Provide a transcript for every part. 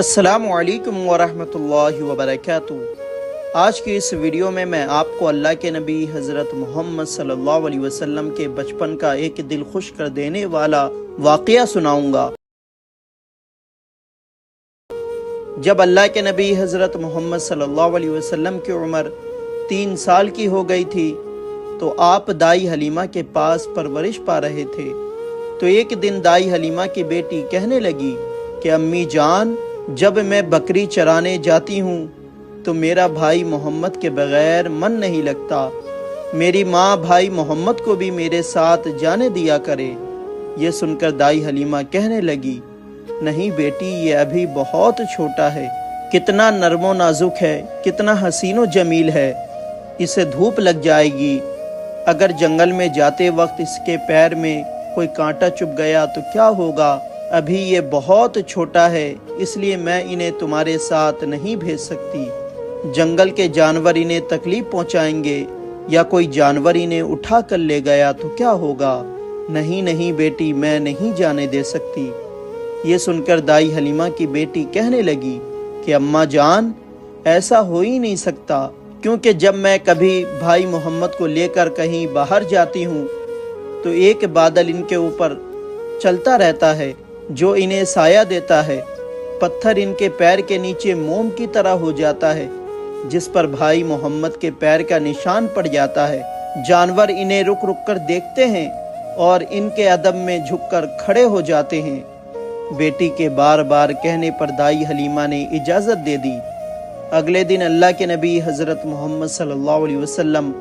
السلام علیکم ورحمۃ وبرکاتہ۔ آج کی اس ویڈیو میں آپ کو اللہ کے نبی حضرت محمد صلی اللہ علیہ وسلم کے بچپن کا ایک دل خوش کر دینے والا واقعہ سناؤں گا۔ جب اللہ کے نبی حضرت محمد صلی اللہ علیہ وسلم کی عمر 3 سال کی ہو گئی تھی تو آپ دائی حلیمہ کے پاس پرورش پا رہے تھے۔ تو ایک دن دائی حلیمہ کی بیٹی کہنے لگی کہ امی جان، جب میں بکری چرانے جاتی ہوں تو میرا بھائی محمد کے بغیر من نہیں لگتا، میری ماں بھائی محمد کو بھی میرے ساتھ جانے دیا کرے۔ یہ سن کر دائی حلیمہ کہنے لگی، نہیں بیٹی، یہ ابھی بہت چھوٹا ہے، کتنا نرم و نازک ہے، کتنا حسین و جمیل ہے، اسے دھوپ لگ جائے گی، اگر جنگل میں جاتے وقت اس کے پیر میں کوئی کانٹا چبھ گیا تو کیا ہوگا؟ ابھی یہ بہت چھوٹا ہے، اس لیے میں انہیں تمہارے ساتھ نہیں بھیج سکتی۔ جنگل کے جانور انہیں تکلیف پہنچائیں گے یا کوئی جانور انہیں اٹھا کر لے گیا تو کیا ہوگا؟ نہیں بیٹی، میں نہیں جانے دے سکتی۔ یہ سن کر دائی حلیمہ کی بیٹی کہنے لگی کہ اماں جان، ایسا ہو ہی نہیں سکتا، کیونکہ جب میں کبھی بھائی محمد کو لے کر کہیں باہر جاتی ہوں تو ایک بادل ان کے اوپر چلتا رہتا ہے جو انہیں سایہ دیتا ہے، پتھر ان کے پیر کے نیچے موم کی طرح ہو جاتا ہے جس پر بھائی محمد کے پیر کا نشان پڑ جاتا ہے۔ جانور انہیں رک کر دیکھتے ہیں اور ان کے ادب میں جھک کر کھڑے ہو جاتے ہیں۔ بیٹی کے بار بار کہنے پر دائی حلیمہ نے اجازت دے دی۔ اگلے دن اللہ کے نبی حضرت محمد صلی اللہ علیہ وسلم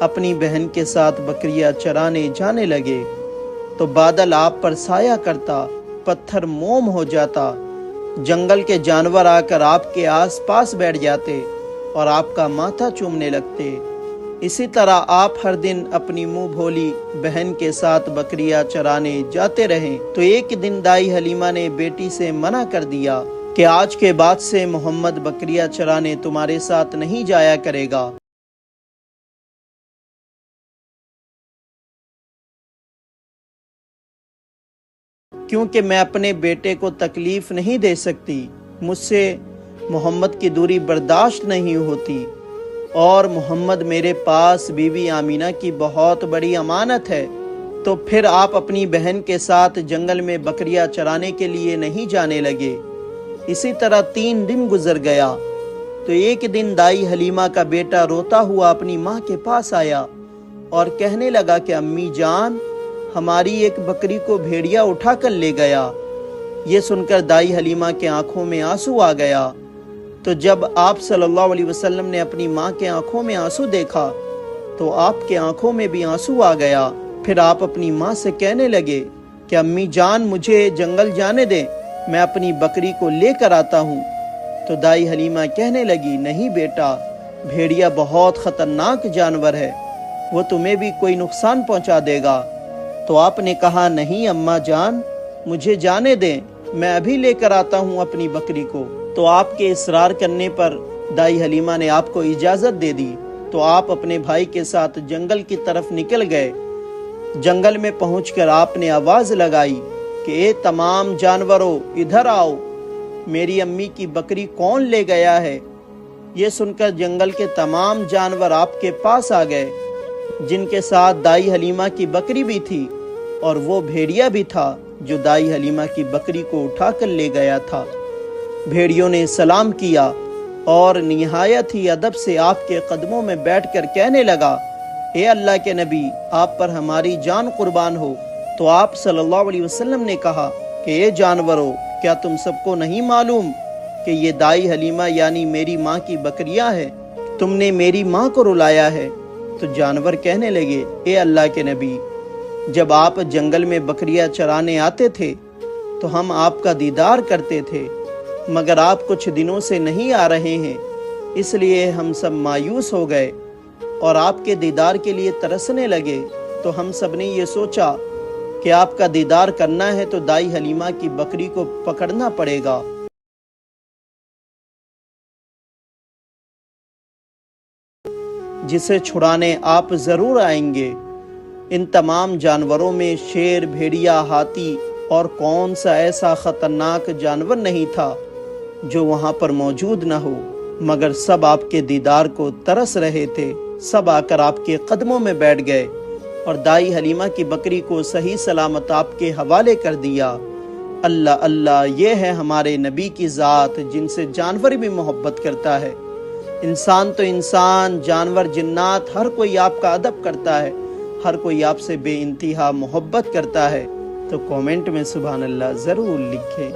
اپنی بہن کے ساتھ بکریاں چرانے جانے لگے تو بادل آپ پر سایہ کرتا، پتھر موم ہو جاتا، جنگل کے جانور آ کر آپ کے آس پاس بیٹھ جاتے اور آپ کا ماتھا چومنے لگتے۔ اسی طرح آپ ہر دن اپنی منہ بھولی بہن کے ساتھ بکریاں چرانے جاتے رہیں۔ تو ایک دن دائی حلیمہ نے بیٹی سے منع کر دیا کہ آج کے بعد سے محمد بکریاں چرانے تمہارے ساتھ نہیں جایا کرے گا۔ کیونکہ میں اپنے بیٹے کو تکلیف نہیں دے سکتی، مجھ سے محمد کی دوری برداشت نہیں ہوتی، اور محمد میرے پاس بی بی آمینہ کی بہت بڑی امانت ہے۔ تو پھر آپ اپنی بہن کے ساتھ جنگل میں بکریاں چرانے کے لیے نہیں جانے لگے۔ اسی طرح 3 دن گزر گیا تو ایک دن دائی حلیمہ کا بیٹا روتا ہوا اپنی ماں کے پاس آیا اور کہنے لگا کہ امی جان، ہماری ایک بکری کو بھیڑیا اٹھا کر لے گیا۔ یہ سن کر دائی حلیمہ کے آنکھوں میں آنسو آ گیا۔ تو جب آپ صلی اللہ علیہ وسلم نے اپنی ماں کے آنکھوں میں آنسو دیکھا تو آپ کے آنکھوں میں بھی آنسو آ گیا۔ پھر آپ اپنی ماں سے کہنے لگے کہ امی جان، مجھے جنگل جانے دیں، میں اپنی بکری کو لے کر آتا ہوں۔ تو دائی حلیمہ کہنے لگی، نہیں بیٹا، بھیڑیا بہت خطرناک جانور ہے، وہ تمہیں بھی کوئی نقصان پہنچا دے گا۔ تو آپ نے کہا، نہیں اماں جان، مجھے جانے دیں، میں ابھی لے کر آتا ہوں اپنی بکری کو۔ تو آپ کے اصرار کرنے پر دائی حلیمہ نے آپ کو اجازت دے دی۔ تو آپ اپنے بھائی کے ساتھ جنگل کی طرف نکل گئے۔ جنگل میں پہنچ کر آپ نے آواز لگائی کہ اے تمام جانوروں، ادھر آؤ، میری امی کی بکری کون لے گیا ہے؟ یہ سن کر جنگل کے تمام جانور آپ کے پاس آ گئے، جن کے ساتھ دائی حلیمہ کی بکری بھی تھی اور وہ بھیڑیا بھی تھا جو دائی حلیمہ کی بکری کو اٹھا کر لے گیا تھا۔ بھیڑیوں نے سلام کیا اور نہایت ہی ادب سے آپ کے قدموں میں بیٹھ کر کہنے لگا، اے اللہ کے نبی، آپ پر ہماری جان قربان ہو۔ تو آپ صلی اللہ علیہ وسلم نے کہا کہ اے جانوروں، کیا تم سب کو نہیں معلوم کہ یہ دائی حلیمہ یعنی میری ماں کی بکریاں ہیں؟ تم نے میری ماں کو رلایا ہے۔ تو جانور کہنے لگے، اے اللہ کے نبی، جب آپ جنگل میں بکریاں چرانے آتے تھے تو ہم آپ کا دیدار کرتے تھے، مگر آپ کچھ دنوں سے نہیں آ رہے ہیں، اس لیے ہم سب مایوس ہو گئے اور آپ کے دیدار کے لیے ترسنے لگے۔ تو ہم سب نے یہ سوچا کہ آپ کا دیدار کرنا ہے تو دائی حلیمہ کی بکری کو پکڑنا پڑے گا، جسے چھڑانے آپ ضرور آئیں گے۔ ان تمام جانوروں میں شیر، بھیڑیا، ہاتھی اور کون سا ایسا خطرناک جانور نہیں تھا جو وہاں پر موجود نہ ہو، مگر سب آپ کے دیدار کو ترس رہے تھے۔ سب آ کر آپ کے قدموں میں بیٹھ گئے اور دائی حلیمہ کی بکری کو صحیح سلامت آپ کے حوالے کر دیا۔ اللہ اللہ، یہ ہے ہمارے نبی کی ذات جن سے جانور بھی محبت کرتا ہے۔ انسان تو انسان، جانور، جنات، ہر کوئی آپ کا ادب کرتا ہے، ہر کوئی آپ سے بے انتہا محبت کرتا ہے۔ تو کومنٹ میں سبحان اللہ ضرور لکھیں۔